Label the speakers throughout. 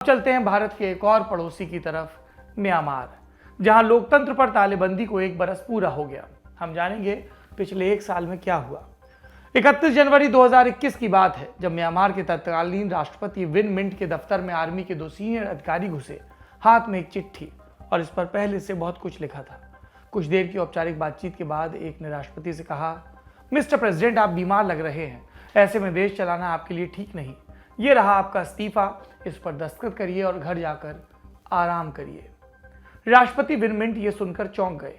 Speaker 1: चलते हैं भारत के एक और पड़ोसी की तरफ, म्यांमार, जहां लोकतंत्र पर तालेबंदी को 1 बरस पूरा हो गया। हम जानेंगे पिछले 1 साल में क्या हुआ। 31 जनवरी 2021 की बात है, जब म्यांमार के तत्कालीन राष्ट्रपति विन मिंट के दफ्तर में आर्मी के 2 सीनियर अधिकारी घुसे। हाथ में एक चिट्ठी और इस पर पहले से बहुत कुछ लिखा था। कुछ देर की औपचारिक बातचीत के बाद एक ने राष्ट्रपति से कहा, मिस्टर प्रेसिडेंट, आप बीमार लग रहे हैं, ऐसे में देश चलाना आपके लिए ठीक नहीं। ये रहा आपका इस्तीफा, इस पर दस्तखत करिए और घर जाकर आराम करिए। राष्ट्रपति विन मिंट ये सुनकर चौंक गए।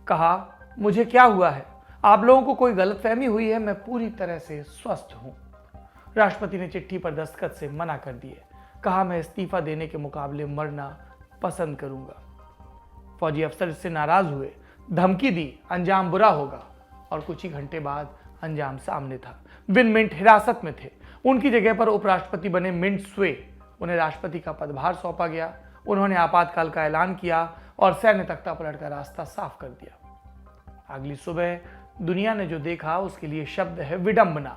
Speaker 1: कहा, मुझे क्या हुआ है? आप लोगों को कोई गलतफहमी हुई है, मैं पूरी तरह से स्वस्थ हूं। राष्ट्रपति ने चिट्ठी पर दस्तखत से मना कर दिए। कहा, मैं इस्तीफा देने के मुकाबले मरना पसंद करूंगा। फौजी अफसर इससे नाराज हुए, धमकी दी, अंजाम बुरा होगा, और कुछ ही घंटे बाद अंजाम सामने था। विन मिंट हिरासत में थे। उनकी जगह पर उपराष्ट्रपति बने मिंट स्वे। उन्हें राष्ट्रपति का पदभार सौंपा गया। उन्होंने आपातकाल का ऐलान किया और सैन्य तख्ता पलट का रास्ता साफ कर दिया। अगली सुबह दुनिया ने जो देखा उसके लिए शब्द है विडंबना।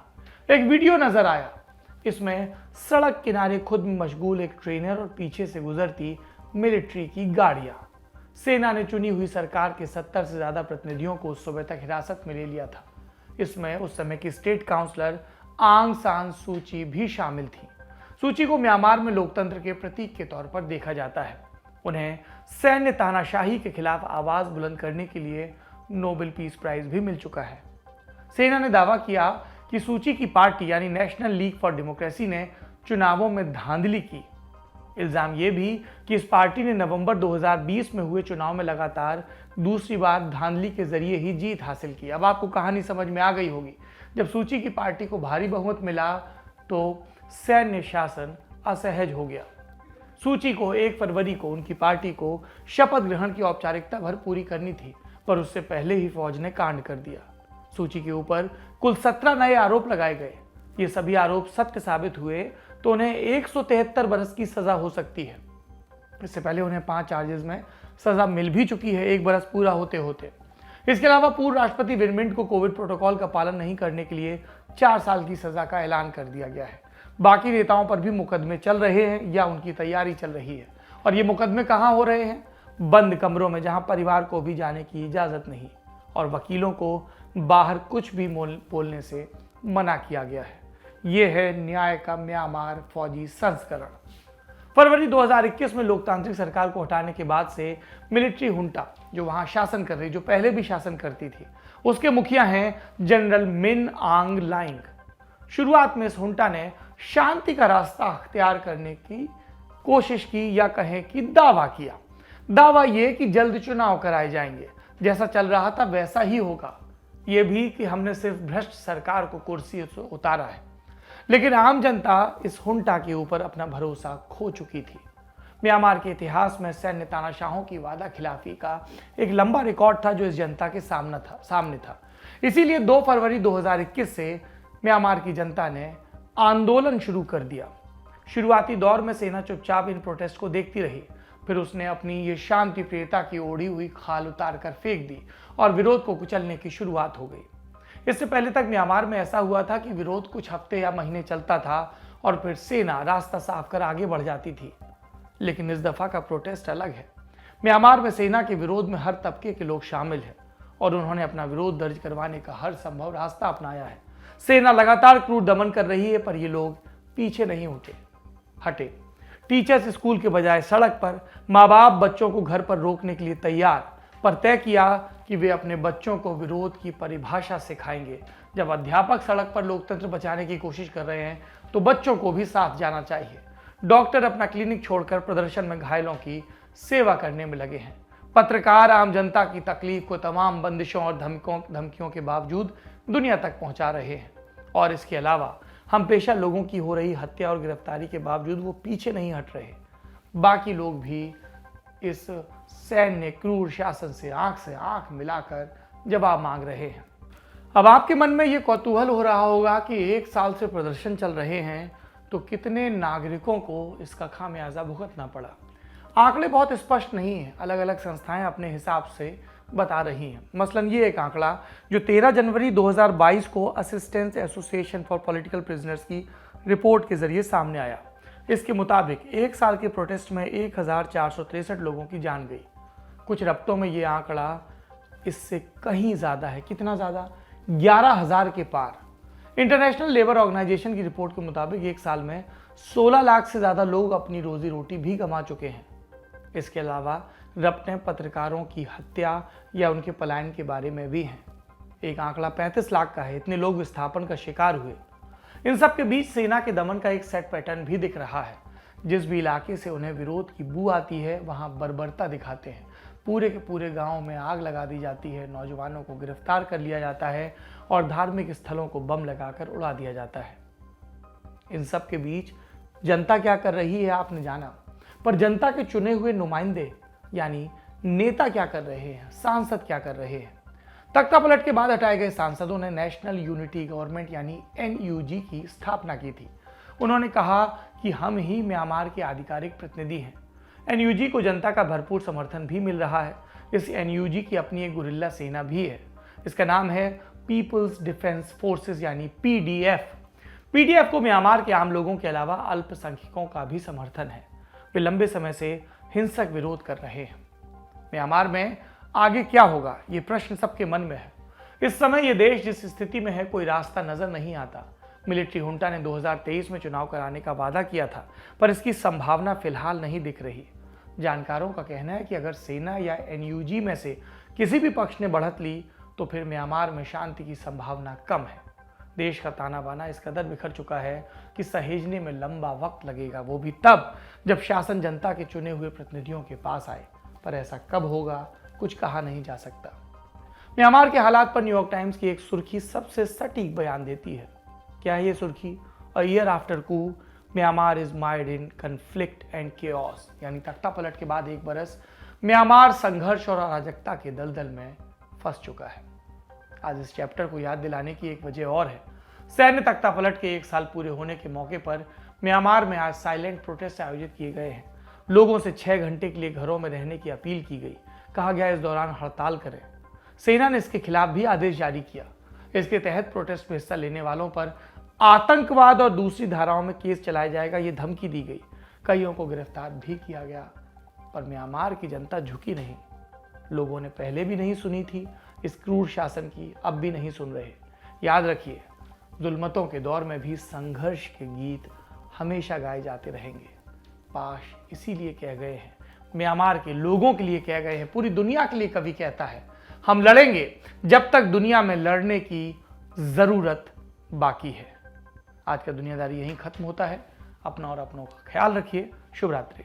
Speaker 1: एक वीडियो नजर आया। इसमें सड़क किनारे खुद में मशगूल एक ट्रेनर और पीछे से गुजरती मिलिट्री की गाड़ियां। सेना ने चुनी हुई सरकार के 70 से ज्यादा प्रतिनिधियों को उस सुबह तक हिरासत में ले लिया था। इसमें उस समय की स्टेट काउंसलर आंग सान सूची भी शामिल थी। सूची को म्यांमार में लोकतंत्र के प्रतीक के तौर पर देखा जाता है। उन्हें सैन्य तानाशाही के खिलाफ आवाज बुलंद करने के लिए नोबेल पीस प्राइज भी मिल चुका है। सेना ने दावा किया कि सूची की पार्टी यानी नेशनल लीग फॉर डेमोक्रेसी ने चुनावों में धांधली की। इल्जाम यह भी कि इस पार्टी ने नवंबर 2020 में हुए चुनाव में लगातार दूसरी बार धांधली के जरिए ही जीत हासिल की। अब आपको कहानी समझ में आ गई होगी। जब सूची की पार्टी को भारी बहुमत मिला तो सैन्य शासन असहज हो गया। सूची को 1 फरवरी को उनकी पार्टी को शपथ ग्रहण की औपचारिकता भर पूरी करनी थी, पर उससे पहले ही फौज ने कांड कर दिया। सूची के ऊपर कुल 17 नए आरोप लगाए गए। ये सभी आरोप सत्य साबित हुए तो उन्हें 173 बरस की सजा हो सकती है। इससे पहले उन्हें 5 चार्जेस में सजा मिल भी चुकी है 1 बरस पूरा होते होते। इसके अलावा पूर्व राष्ट्रपति विन मिंट को कोविड प्रोटोकॉल का पालन नहीं करने के लिए 4 साल की सजा का ऐलान कर दिया गया है। बाकी नेताओं पर भी मुकदमे चल रहे हैं या उनकी तैयारी चल रही है। और ये मुकदमे कहाँ हो रहे हैं? बंद कमरों में, जहां परिवार को भी जाने की इजाजत नहीं और वकीलों को बाहर कुछ भी बोलने से मना किया गया है। ये है न्याय का म्यांमार फौजी संस्करण। फरवरी 2021 में लोकतांत्रिक सरकार को हटाने के बाद से मिलिट्री हुंटा जो वहां शासन कर रही, जो पहले भी शासन करती थी, उसके मुखिया हैं जनरल मिन आंग लाइंग। शुरुआत में इस हुंटा ने शांति का रास्ता अख्तियार करने की कोशिश की, या कहें कि दावा किया। दावा यह कि जल्द चुनाव कराए जाएंगे, जैसा चल रहा था वैसा ही होगा। यह भी कि हमने सिर्फ भ्रष्ट सरकार को कुर्सी से उतारा है। लेकिन आम जनता इस हुंटा के ऊपर अपना भरोसा खो चुकी थी। म्यांमार के इतिहास में सैन्य तानाशाहों की वादा खिलाफी का एक लंबा रिकॉर्ड था जो इस जनता के सामने था। इसीलिए 2 फरवरी 2021 से म्यांमार की जनता ने आंदोलन शुरू कर दिया। शुरुआती दौर में सेना चुपचाप इन प्रोटेस्ट को देखती रही, फिर उसने अपनी ये शांति प्रियता की ओढ़ी हुई खाल उतार कर फेंक दी और विरोध को कुचलने की शुरुआत हो गई। इससे पहले तक म्यांमार में ऐसा हुआ था कि विरोध कुछ हफ्ते या महीने चलता था और फिर सेना रास्ता साफ कर आगे बढ़ जाती थी। लेकिन इस दफा का प्रोटेस्ट अलग है। म्यांमार में सेना के विरोध में हर तबके के लोग शामिल हैं और उन्होंने अपना विरोध दर्ज करवाने का हर संभव रास्ता अपनाया है। सेना लगातार क्रूर दमन कर रही है, पर ये लोग पीछे नहीं हटे। टीचर्स स्कूल के बजाय सड़क पर, माँ बाप बच्चों को घर पर रोकने के लिए तैयार, पर तय किया कि वे अपने बच्चों को विरोध की परिभाषा सिखाएंगे। जब अध्यापक सड़क पर लोकतंत्र बचाने की कोशिश कर रहे हैं तो बच्चों को भी साथ जाना चाहिए। डॉक्टर अपना क्लिनिक छोड़कर प्रदर्शन में घायलों की सेवा करने में लगे हैं। पत्रकार आम जनता की तकलीफ को तमाम बंदिशों और धमकियों के बावजूद दुनिया तक पहुंचा रहे हैं। और इसके अलावा हम पेशा लोगों की हो रही हत्या और गिरफ्तारी के बावजूद वो पीछे नहीं हट रहे। बाकी लोग भी इस सैन्य क्रूर शासन से आंख मिलाकर जवाब मांग रहे हैं। अब आपके मन में ये कौतूहल हो रहा होगा कि 1 साल से प्रदर्शन चल रहे हैं तो कितने नागरिकों को इसका खामियाजा भुगतना पड़ा। आंकड़े बहुत स्पष्ट नहीं हैं, अलग अलग संस्थाएं अपने हिसाब से बता रही हैं। मसलन ये एक आंकड़ा जो 13 जनवरी 2022 को assistance association for political prisoners की रिपोर्ट के जरिए सामने आया। इसके मुताबिक एक साल के प्रोटेस्ट में 1463 लोगों की जान गई। कुछ रफ्तों में ये आंकड़ा इससे कहीं ज़्यादा है। कितना ज़्यादा? 11,000 के पार। इंटरनेशनल लेबर ऑर्गेनाइजेशन की रिपोर्ट के मुताबिक एक साल में 16 लाख से ज़्यादा लोग अपनी रोजी रोटी भी गंवा चुके हैं। इसके अलावा रफ्तें पत्रकारों की हत्या या उनके पलायन के बारे में भी हैं। एक आंकड़ा 35 लाख का है। इतने लोग विस्थापन का शिकार हुए। इन सब के बीच सेना के दमन का एक सेट पैटर्न भी दिख रहा है। जिस भी इलाके से उन्हें विरोध की बू आती है वहां बर्बरता दिखाते हैं। पूरे के पूरे गांव में आग लगा दी जाती है, नौजवानों को गिरफ्तार कर लिया जाता है और धार्मिक स्थलों को बम लगाकर उड़ा दिया जाता है। इन सब के बीच जनता क्या कर रही है आपने जाना, पर जनता के चुने हुए नुमाइंदे यानी नेता क्या कर रहे हैं, सांसद क्या कर रहे हैं? तख्ता पलट के बाद हटाए गए सांसदों ने नेशनल यूनिटी गवर्नमेंट यानी एनयूजी की स्थापना की थी। उन्होंने कहा कि हम ही म्यांमार के आधिकारिक प्रतिनिधि हैं। एनयूजी को जनता का भरपूर समर्थन भी मिल रहा है। इस एनयूजी की अपनी एक गुरिल्ला सेना भी है। इसका नाम है पीपल्स डिफेंस फोर्सेस यानी पीडीएफ। पीडीएफ को म्यांमार के आम लोगों के अलावा अल्पसंख्यकों का भी समर्थन है। वे लंबे समय से हिंसक विरोध कर रहे हैं। म्यांमार में आगे क्या होगा, ये प्रश्न सबके मन में है। इस समय ये देश जिस स्थिति में है, कोई रास्ता नजर नहीं आता। मिलिट्री हुंटा ने 2023 में चुनाव कराने का वादा किया था, पर इसकी संभावना फिलहाल नहीं दिख रही। जानकारों का कहना है कि अगर सेना या एनयूजी में से किसी भी पक्ष ने बढ़त ली तो फिर म्यांमार में शांति की संभावना कम है। देश का ताना बाना इस कदर बिखर चुका है कि सहेजने में लंबा वक्त लगेगा, वो भी तब जब शासन जनता के चुने हुए प्रतिनिधियों के पास आए। पर ऐसा कब होगा, कुछ कहा नहीं जा सकता। म्यांमार के हालात पर न्यूयॉर्क टाइम्स की एक सुर्खी सबसे सटीक बयान देती है। क्या है ये सुर्खी? A year after coup Myanmar is mired in conflict and chaos, यानी तख्ता पलट के बाद एक बरस म्यांमार संघर्ष और अराजकता के दलदल में फंस चुका है। आज इस चैप्टर को याद दिलाने की एक वजह और है। सैन्य तख्ता पलट के एक साल पूरे होने के मौके पर म्यांमार में आज साइलेंट प्रोटेस्ट आयोजित किए गए हैं। लोगों से 6 घंटे के लिए घरों में रहने की अपील की गई। कहा गया इस दौरान हड़ताल करें। सेना ने इसके खिलाफ भी आदेश जारी किया। इसके तहत प्रोटेस्ट में हिस्सा लेने वालों पर आतंकवाद और दूसरी धाराओं में केस चलाया जाएगा, ये धमकी दी गई। कईयों को गिरफ्तार भी किया गया। पर म्यांमार की जनता झुकी नहीं। लोगों ने पहले भी नहीं सुनी थी इस क्रूर शासन की, अब भी नहीं सुन रहे। याद रखिए, जुल्मतों के दौर में भी संघर्ष के गीत हमेशा गाए जाते रहेंगे। पाश इसीलिए कह गए हैं, म्यांमार के लोगों के लिए कह गए हैं, पूरी दुनिया के लिए कवि कहता है, हम लड़ेंगे जब तक दुनिया में लड़ने की जरूरत बाकी है। आज का दुनियादारी यहीं खत्म होता है। अपना और अपनों का ख्याल रखिए। शुभ रात्रि।